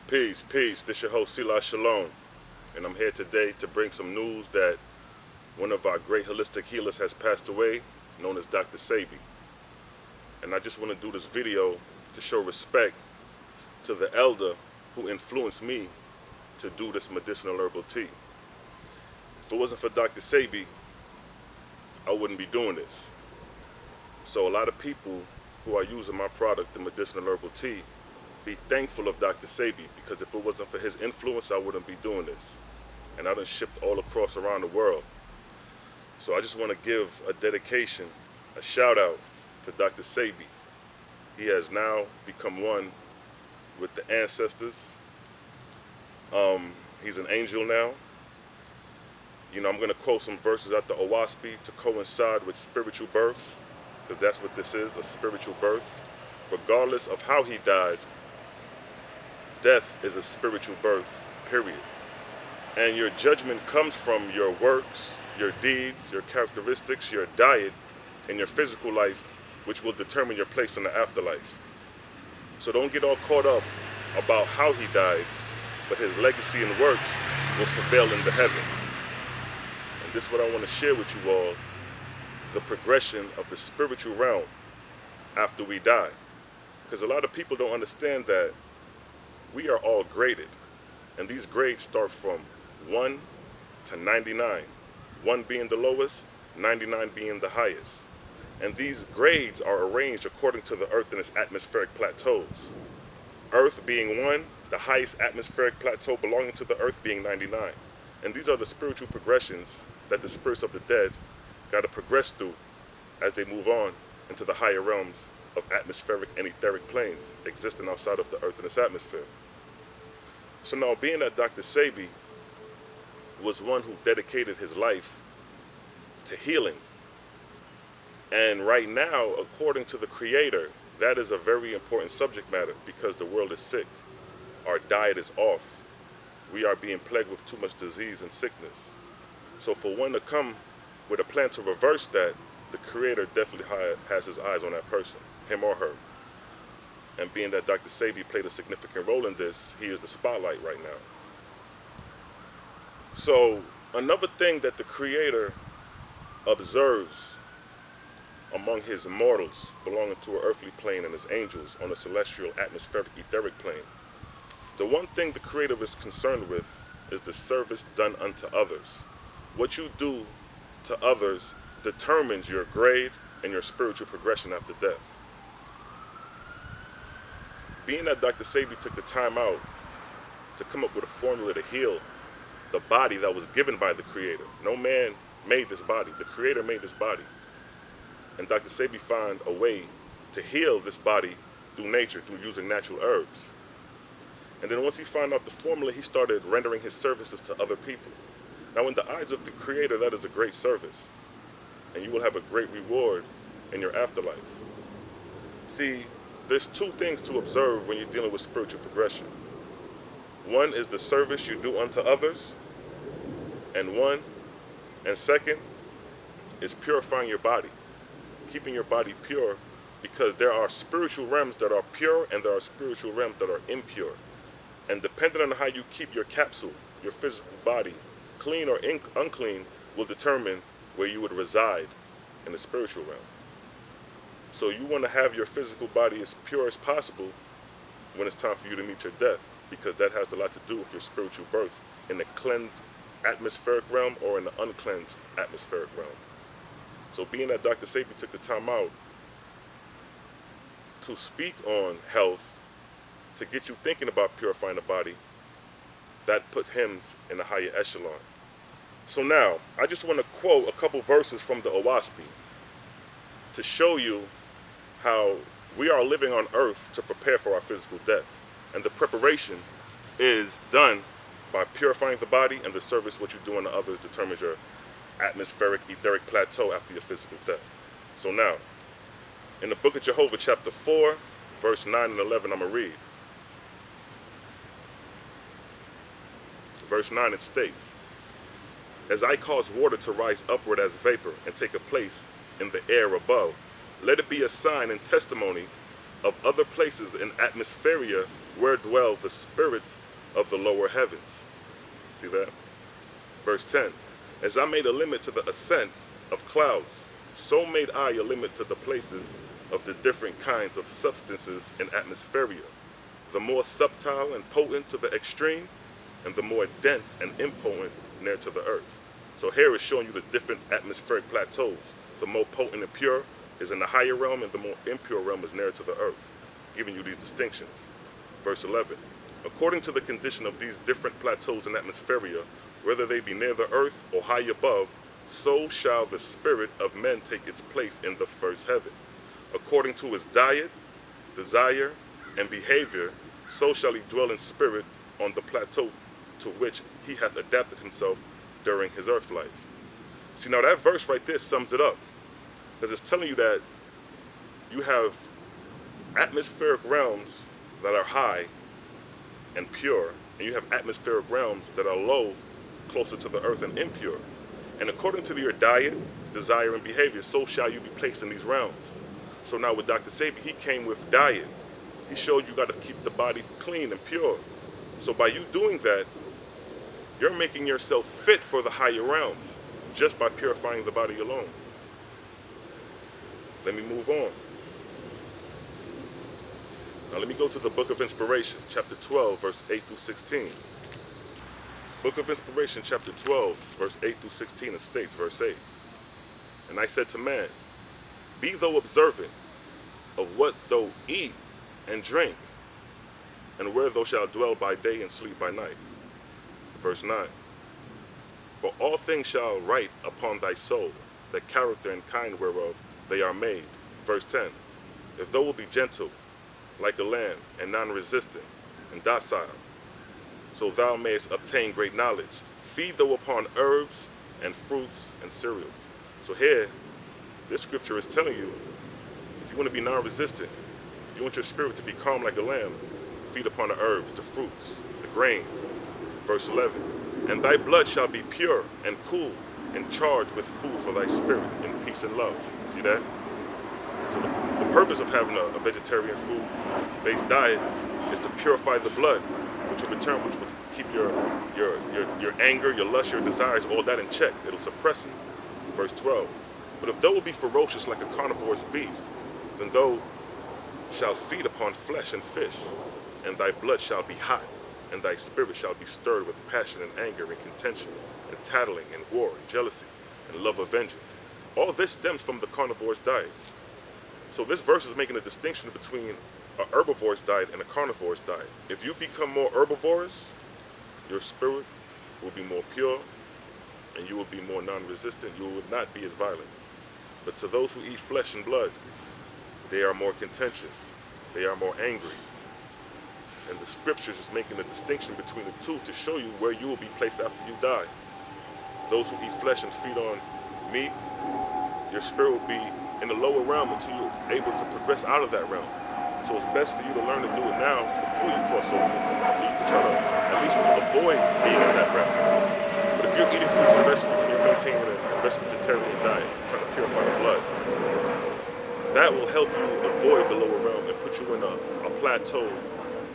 Peace, peace. This your host, Selah Shalom. And I'm here today to bring some news that one of our great holistic healers has passed away, known as Dr. Sebi. And I just want to do this video to show respect to the elder who influenced me to do this medicinal herbal tea. If it wasn't for Dr. Sebi, I wouldn't be doing this. So a lot of people who are using my product, the medicinal herbal tea, be thankful of Dr. Sebi, because if it wasn't for his influence, I wouldn't be doing this. And I done shipped all across around the world. So I just want to give a dedication, a shout out to Dr. Sebi. He has now become one with the ancestors. He's an angel now. You know, I'm going to quote some verses out the OAHSPE to coincide with spiritual births, because that's what this is, a spiritual birth. Regardless of how he died, death is a spiritual birth, period. And your judgment comes from your works, your deeds, your characteristics, your diet, and your physical life, which will determine your place in the afterlife. So don't get all caught up about how he died, but his legacy and works will prevail in the heavens. And this is what I want to share with you all, the progression of the spiritual realm after we die. Because a lot of people don't understand that we are all graded, and these grades start from 1 to 99. 1 being the lowest, 99 being the highest. And these grades are arranged according to the Earth and its atmospheric plateaus. Earth being 1, the highest atmospheric plateau belonging to the Earth being 99. And these are the spiritual progressions that the spirits of the dead got to progress through as they move on into the higher realms of atmospheric and etheric planes existing outside of the Earth and its atmosphere. So now, being that Dr. Sebi was one who dedicated his life to healing, and right now, according to the Creator, that is a very important subject matter, because the world is sick. Our diet is off. We are being plagued with too much disease and sickness. So for one to come with a plan to reverse that, the Creator definitely has his eyes on that person, him or her. And being that Dr. Sebi played a significant role in this, he is the spotlight right now. So another thing that the Creator observes among his mortals belonging to an earthly plane and his angels on a celestial atmospheric etheric plane, the one thing the Creator is concerned with is the service done unto others. What you do to others determines your grade and your spiritual progression after death. Being that Dr. Sebi took the time out to come up with a formula to heal the body that was given by the Creator. No man made this body. The Creator made this body. And Dr. Sebi found a way to heal this body through nature, through using natural herbs. And then once he found out the formula, he started rendering his services to other people. Now, in the eyes of the Creator, that is a great service. And you will have a great reward in your afterlife. See, there's two things to observe when you're dealing with spiritual progression. One is the service you do unto others, and second is purifying your body, keeping your body pure, because there are spiritual realms that are pure and there are spiritual realms that are impure. And depending on how you keep your capsule, your physical body, clean or unclean, will determine where you would reside in the spiritual realm. So you want to have your physical body as pure as possible when it's time for you to meet your death, because that has a lot to do with your spiritual birth in the cleansed atmospheric realm or in the uncleansed atmospheric realm. So being that Dr. Sebi took the time out to speak on health, to get you thinking about purifying the body, that put him in a higher echelon. So now, I just want to quote a couple verses from the OAHSPE to show you how we are living on earth to prepare for our physical death. And the preparation is done by purifying the body, and the service what you do unto others determines your atmospheric etheric plateau after your physical death. So now, in the book of Jehovah, chapter 4, verse 9 and 11, I'm going to read. Verse 9, it states, "As I cause water to rise upward as vapor and take a place in the air above, let it be a sign and testimony of other places in atmospheria where dwell the spirits of the lower heavens. See that? Verse 10, as I made a limit to the ascent of clouds, so made I a limit to the places of the different kinds of substances in atmospheria, the more subtile and potent to the extreme, and the more dense and impotent near to the earth. So here it's showing you the different atmospheric plateaus. The more potent and pure is in the higher realm, and the more impure realm is near to the earth, giving you these distinctions. Verse 11, according to the condition of these different plateaus in atmospheria, whether they be near the earth or high above, so shall the spirit of men take its place in the first heaven. According to his diet, desire, and behavior, so shall he dwell in spirit on the plateau to which he hath adapted himself during his earth life. See, now that verse right there sums it up, because it's telling you that you have atmospheric realms that are high and pure, and you have atmospheric realms that are low, closer to the earth and impure. And according to your diet, desire, and behavior, so shall you be placed in these realms. So now with Dr. Sebi, he came with diet. He showed you got to keep the body clean and pure. So by you doing that, you're making yourself fit for the higher realms just by purifying the body alone. Let me move on. Now let me go to the Book of Inspiration, chapter 12, verse 8 through 16. Book of Inspiration, chapter 12, verse 8 through 16, it states, verse 8, and I said to man, be thou observant of what thou eat and drink, and where thou shalt dwell by day and sleep by night. Verse 9, for all things shall write upon thy soul, the character and kind whereof they are made. Verse 10, if thou wilt be gentle, like a lamb, and non-resistant, and docile, so thou mayest obtain great knowledge. Feed thou upon herbs and fruits and cereals. So here, this scripture is telling you, if you want to be non-resistant, if you want your spirit to be calm like a lamb, feed upon the herbs, the fruits, the grains. Verse 11, and thy blood shall be pure and cool, and charged with food for thy spirit in peace and love. See that? So the purpose of having a vegetarian food-based diet is to purify the blood, which will return, which will keep your anger, your lust, your desires, all that in check. It'll suppress it. Verse 12, but if thou wilt be ferocious like a carnivore's beast, then thou shalt feed upon flesh and fish, and thy blood shall be hot, and thy spirit shall be stirred with passion and anger and contention, and tattling and war and jealousy and love of vengeance. All this stems from the carnivore's diet. So this verse is making a distinction between a herbivore's diet and a carnivore's diet. If you become more herbivorous, your spirit will be more pure, and you will be more non-resistant. You will not be as violent. But to those who eat flesh and blood, they are more contentious. They are more angry. And the scriptures is making a distinction between the two to show you where you will be placed after you die. Those who eat flesh and feed on meat, your spirit will be in the lower realm until you're able to progress out of that realm. So it's best for you to learn to do it now before you cross over, so you can try to at least avoid being in that realm. But if you're eating fruits and vegetables and you're maintaining a vegetarian diet, trying to purify the blood, that will help you avoid the lower realm and put you in a plateau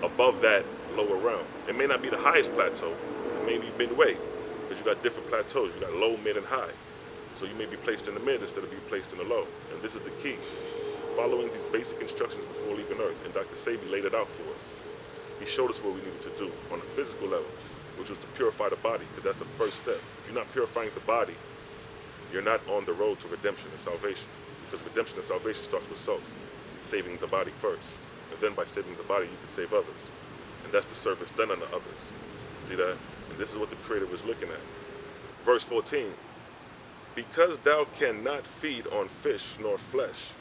above that lower realm. It may not be the highest plateau, it may be midway, because you got different plateaus. You got low, mid, and high. So you may be placed in the mid instead of being placed in the low. And this is the key. Following these basic instructions before leaving Earth. And Dr. Sebi laid it out for us. He showed us what we needed to do on a physical level, which was to purify the body, because that's the first step. If you're not purifying the body, you're not on the road to redemption and salvation. Because redemption and salvation starts with self, saving the body first. And then by saving the body, you can save others. And that's the service done unto others. See that? And this is what the Creator was looking at. Verse 14, because thou cannot feed on fish nor flesh,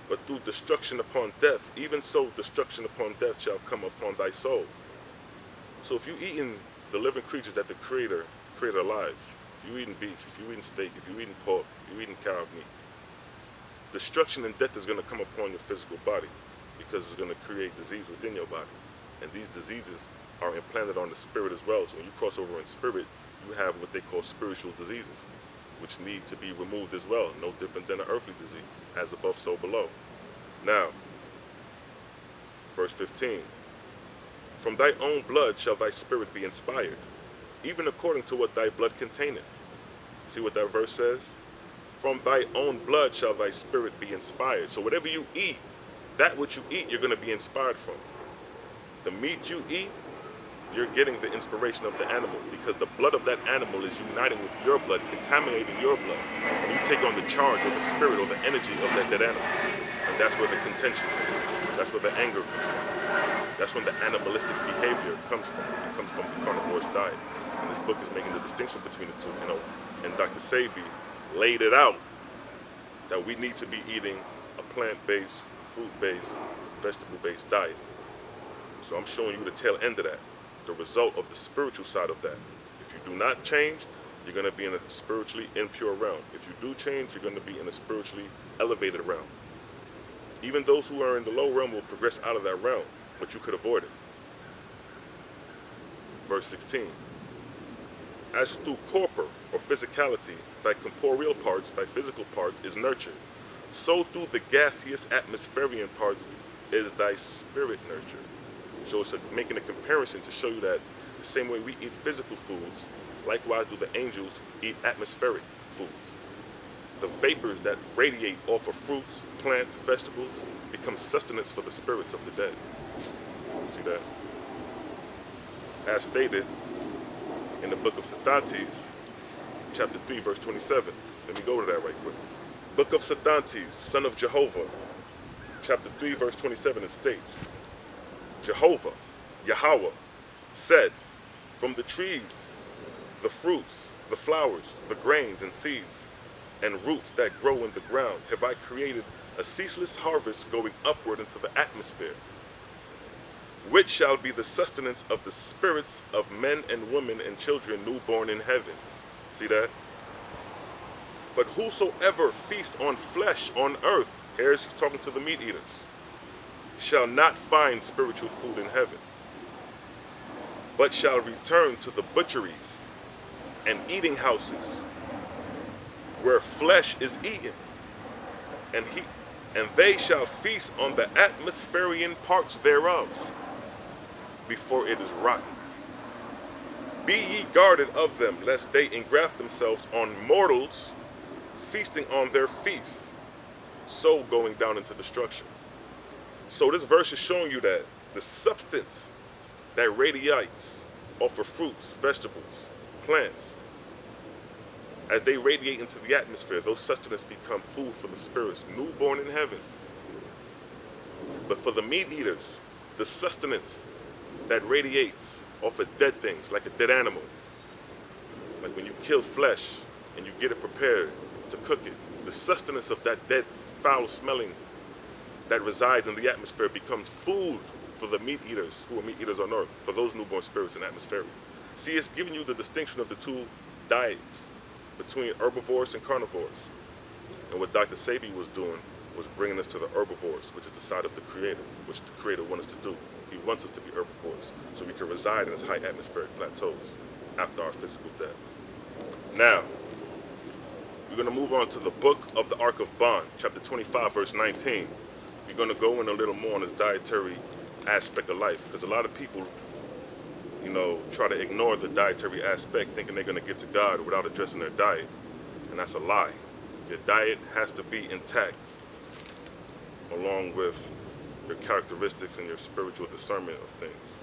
but through destruction upon death, even so destruction upon death shall come upon thy soul. So if you're eating the living creatures that the Creator created alive, if you're eating beef, if you're eating steak, if you're eating pork, if you're eating cow meat, destruction and death is going to come upon your physical body, because it's going to create disease within your body. And these diseases are implanted on the spirit as well. So when you cross over in spirit, you have what they call spiritual diseases, which need to be removed as well, no different than an earthly disease, as above, so below. Now, verse 15 From thy own blood shall thy spirit be inspired, even according to what thy blood containeth. See what that verse says? From thy own blood shall thy spirit be inspired. So whatever you eat, that which you eat, you're going to be inspired from. The meat you eat, you're getting the inspiration of the animal, because the blood of that animal is uniting with your blood, contaminating your blood. And you take on the charge or the spirit or the energy of that dead animal. And that's where the contention comes from. That's where the anger comes from. That's when the animalistic behavior comes from. It comes from the carnivore's diet. And this book is making the distinction between the two, and Dr. Sebi laid it out that we need to be eating a plant-based, fruit-based, vegetable-based diet. So I'm showing you the tail end of that, the result of the spiritual side of that. If you do not change, you're going to be in a spiritually impure realm. If you do change, you're going to be in a spiritually elevated realm. Even those who are in the low realm will progress out of that realm, but you could avoid it. Verse 16. As through corpor, or physicality, thy corporeal parts, thy physical parts, is nurtured, so through the gaseous atmospherian parts is thy spirit nurtured. So it's making a comparison to show you that the same way we eat physical foods, likewise do the angels eat atmospheric foods. The vapors that radiate off of fruits, plants, vegetables, become sustenance for the spirits of the dead. See that? As stated in the book of Satantes, chapter 3, verse 27. Let me go to that right quick. Book of Satantes, son of Jehovah, chapter 3, verse 27, it states, Jehovah, Yahweh, said, from the trees, the fruits, the flowers, the grains and seeds, and roots that grow in the ground, have I created a ceaseless harvest going upward into the atmosphere, which shall be the sustenance of the spirits of men and women and children newborn in heaven. See that? But whosoever feast on flesh on earth, here's he's talking to the meat eaters, shall not find spiritual food in heaven, but shall return to the butcheries and eating houses, where flesh is eaten, and they shall feast on the atmospherian parts thereof, before it is rotten. Be ye guarded of them, lest they engraft themselves on mortals, feasting on their feasts, so going down into destruction. So this verse is showing you that the substance that radiates off of fruits, vegetables, plants, as they radiate into the atmosphere, those sustenance become food for the spirits newborn in heaven. But for the meat eaters, the sustenance that radiates off of dead things, like a dead animal, like when you kill flesh and you get it prepared to cook it, the sustenance of that dead, foul smelling that resides in the atmosphere becomes food for the meat eaters who are meat eaters on earth, for those newborn spirits in atmosphere. See, it's giving you the distinction of the two diets between herbivores and carnivores. And what Dr. Sebi was doing was bringing us to the herbivores, which is the side of the Creator, which the Creator wants us to do. He wants us to be herbivores, so we can reside in his high atmospheric plateaus after our physical death. Now, we're going to move on to the book of the Ark of Bond, chapter 25, verse 19. We're going to go in a little more on this dietary aspect of life, because a lot of people, try to ignore the dietary aspect, thinking they're going to get to God without addressing their diet, and that's a lie. Your diet has to be intact, along with your characteristics and your spiritual discernment of things.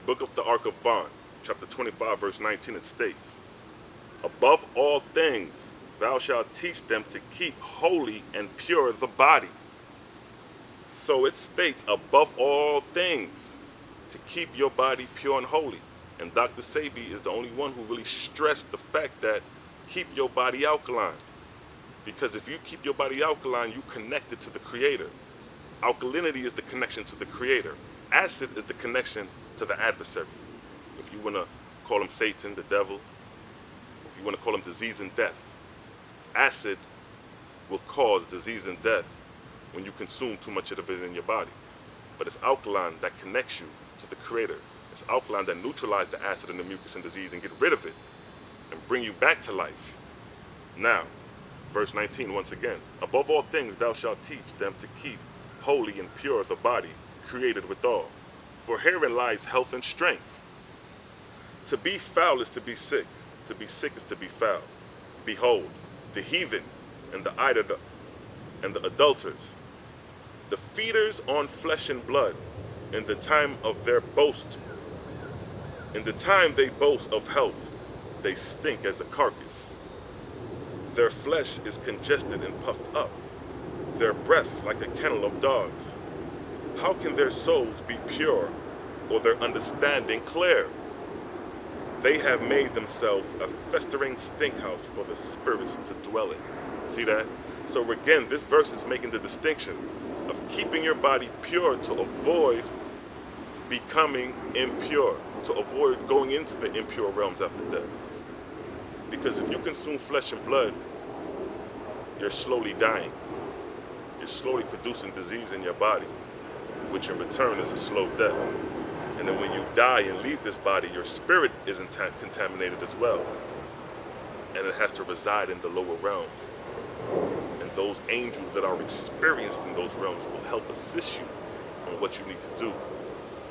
Book of the Ark of Bond, chapter 25, verse 19, it states, above all things, thou shalt teach them to keep holy and pure the body. So it states, above all things, to keep your body pure and holy. And Dr. Sebi is the only one who really stressed the fact that keep your body alkaline. Because if you keep your body alkaline, you connect it to the Creator. Alkalinity is the connection to the Creator. Acid is the connection to the adversary. If you want to call him Satan, the devil, if you want to call him disease and death, acid will cause disease and death when you consume too much of it in your body. But it's alkaline that connects you to the Creator. It's alkaline that neutralizes the acid and the mucus and disease and get rid of it and bring you back to life. Now, verse 19 once again, above all things thou shalt teach them to keep holy and pure the body created withal. For herein lies health and strength. To be foul is to be sick. To be sick is to be foul. Behold, the heathen and the idol and the adulterers, the feeders on flesh and blood, in the time of their boast, in the time they boast of health, they stink as a carcass. Their flesh is congested and puffed up, their breath like a kennel of dogs. How can their souls be pure, or their understanding clear? They have made themselves a festering stink house for the spirits to dwell in. See that? So again, this verse is making the distinction of keeping your body pure to avoid becoming impure, to avoid going into the impure realms after death. Because if you consume flesh and blood, you're slowly dying. You're slowly producing disease in your body, which in return is a slow death. And then when you die and leave this body, your spirit is contaminated as well. And it has to reside in the lower realms. And those angels that are experienced in those realms will help assist you on what you need to do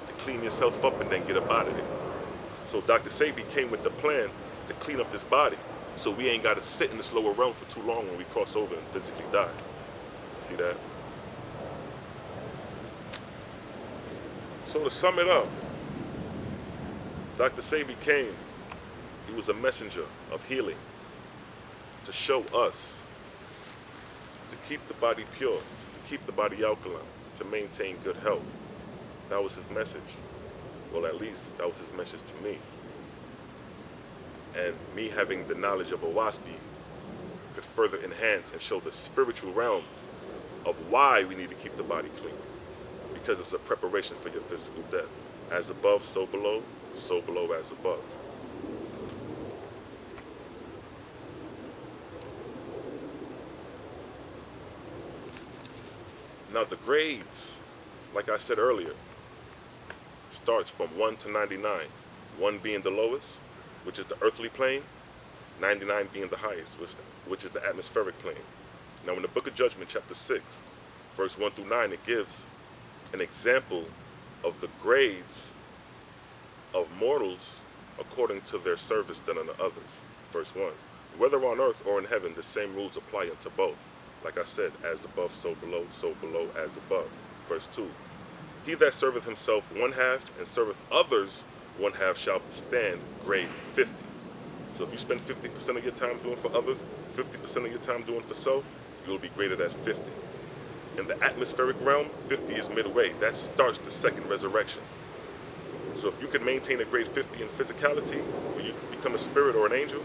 to clean yourself up and then get up out of there. So Dr. Sebi came with the plan to clean up this body so we ain't got to sit in this lower realm for too long when we cross over and physically die. See that? So to sum it up, Dr. Sebi came, he was a messenger of healing to show us to keep the body pure, to keep the body alkaline, to maintain good health. That was his message. Well, at least that was his message to me. And me having the knowledge of OAHSPE could further enhance and show the spiritual realm of why we need to keep the body clean. Because it's a preparation for your physical death. As above, so below as above. Now the grades, like I said earlier, starts from 1 to 99. 1 being the lowest, which is the earthly plane, 99 being the highest, which is the atmospheric plane. Now in the Book of Judgment, chapter 6, verse 1 through 9, it gives an example of the grades of mortals according to their service done unto others. Verse 1, whether on earth or in heaven, the same rules apply unto both. Like I said, as above, so below as above. Verse 2, he that serveth himself 1/2 and serveth others 1/2 shall stand grade 50. So if you spend 50% of your time doing for others, 50% of your time doing for self, you'll be graded at 50. In the atmospheric realm, 50 is midway. That starts the second resurrection. So if you can maintain a grade 50 in physicality, when you become a spirit or an angel,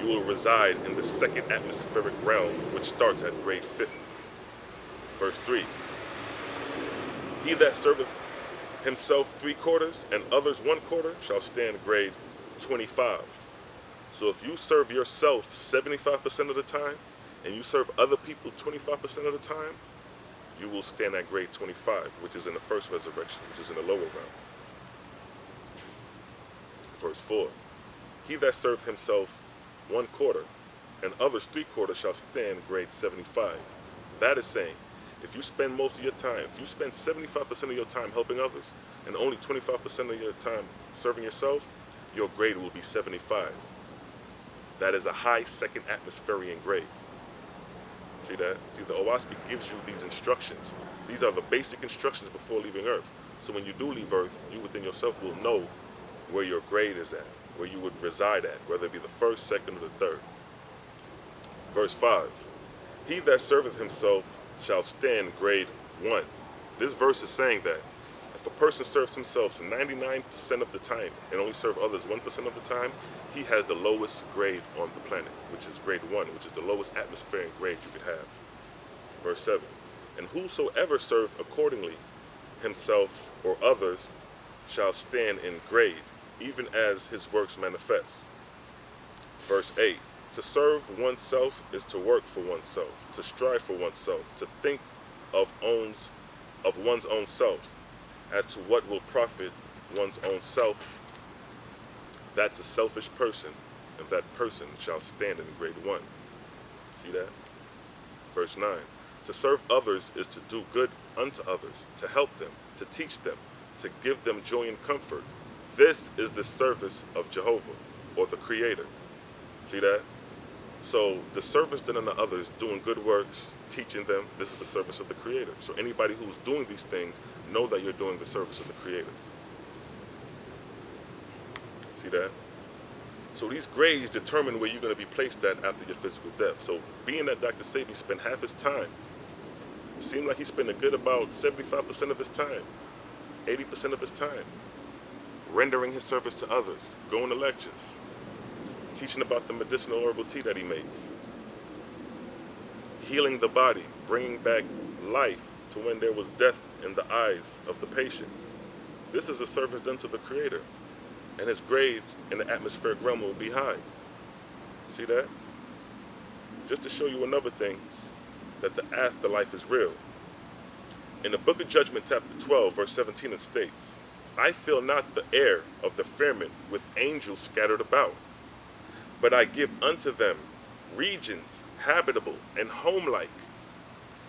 you will reside in the second atmospheric realm, which starts at grade 50. Verse 3, he that serveth himself 3/4 and others 1/4 shall stand grade 25. So if you serve yourself 75% of the time, and you serve other people 25% of the time, you will stand at grade 25, which is in the first resurrection, which is in the lower realm. Verse 4, he that serves himself 1/4 and others 3/4 shall stand grade 75. That is saying, if you spend most of your time, if you spend 75% of your time helping others and only 25% of your time serving yourself, your grade will be 75. That is a high second atmospheric grade. See that? See, the OAHSPE gives you these instructions. These are the basic instructions before leaving Earth. So when you do leave Earth, you within yourself will know where your grade is at, where you would reside at, whether it be the first, second, or the third. Verse 5, he that serveth himself shall stand grade 1. This verse is saying that if a person serves himself 99% of the time and only serve others 1% of the time, he has the lowest grade on the planet, which is grade 1, which is the lowest atmospheric grade you could have. Verse 7, and whosoever serves accordingly himself or others shall stand in grade, even as his works manifest. Verse 8, to serve oneself is to work for oneself, to strive for oneself, to think of one's own self as to what will profit one's own self. That's a selfish person, and that person shall stand in grade 1. See that? Verse 9, to serve others is to do good unto others, to help them, to teach them, to give them joy and comfort. This is the service of Jehovah, or the Creator. See that? So the service done unto others, doing good works, teaching them, this is the service of the Creator. So anybody who's doing these things, know that you're doing the service of the Creator. See that? So these grades determine where you're going to be placed at after your physical death. So being that Dr. Sebi spent half his time, it seemed like he spent a good about 75% of his time, 80% of his time, rendering his service to others, going to lectures, teaching about the medicinal herbal tea that he makes, healing the body, bringing back life to when there was death in the eyes of the patient. This is a service done to the Creator, and his grade in the atmospheric realm will be high. See that? Just to show you another thing, that the afterlife is real. In the Book of Judgment, chapter 12, verse 17, it states, I fill not the air of the firmament with angels scattered about, but I give unto them regions habitable and homelike,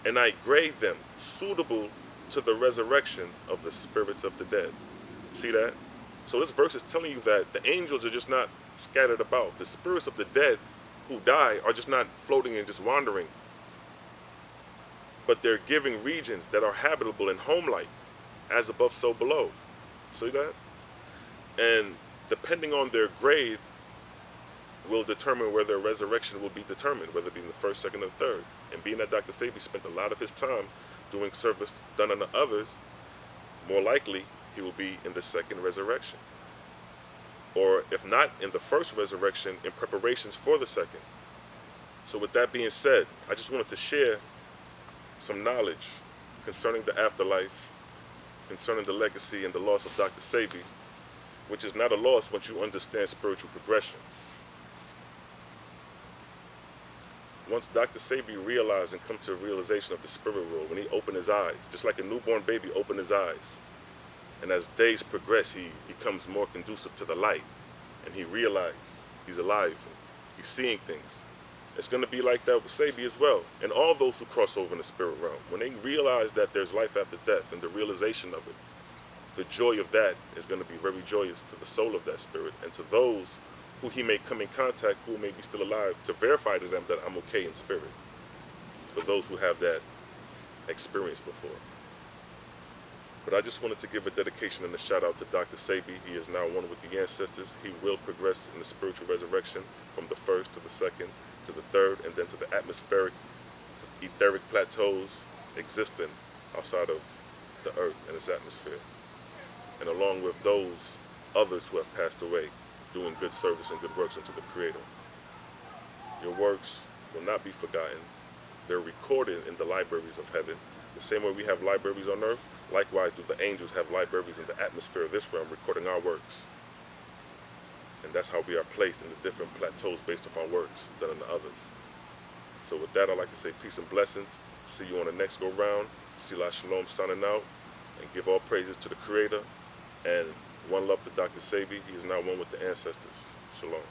and I grade them suitable to the resurrection of the spirits of the dead. See that? So this verse is telling you that the angels are just not scattered about. The spirits of the dead who die are just not floating and just wandering, but they're giving regions that are habitable and homelike, as above, so below. See that? And depending on their grade will determine where their resurrection will be determined, whether it be in the first, second, or third. And being that Dr. Sebi spent a lot of his time doing service done unto others, more likely he will be in the second resurrection. Or if not in the first resurrection, in preparations for the second. So with that being said, I just wanted to share some knowledge concerning the afterlife, concerning the legacy and the loss of Dr. Sebi, which is not a loss once you understand spiritual progression. Once Dr. Sebi realized and come to a realization of the spirit world, when he opened his eyes, just like a newborn baby opened his eyes, and as days progress, he becomes more conducive to the light, and he realizes he's alive, and he's seeing things. It's going to be like that with Sebi as well, and all those who cross over in the spirit realm. When they realize that there's life after death and the realization of it, the joy of that is going to be very joyous to the soul of that spirit, and to those who he may come in contact, who may be still alive, to verify to them that I'm okay in spirit, for those who have that experience before. But I just wanted to give a dedication and a shout out to Dr. Sebi. He is now one with the ancestors. He will progress in the spiritual resurrection from the first to the second to the third, and then to the atmospheric, to etheric plateaus existing outside of the earth and its atmosphere. And along with those others who have passed away, doing good service and good works unto the Creator. Your works will not be forgotten. They're recorded in the libraries of heaven. The same way we have libraries on earth, likewise do the angels have libraries in the atmosphere of this realm recording our works. And that's how we are placed in the different plateaus based upon works done unto others. So with that, I'd like to say peace and blessings. See you on the next go round. Selah Shalom signing out, and give all praises to the Creator, and one love to Dr. Sebi. He is now one with the ancestors. Shalom.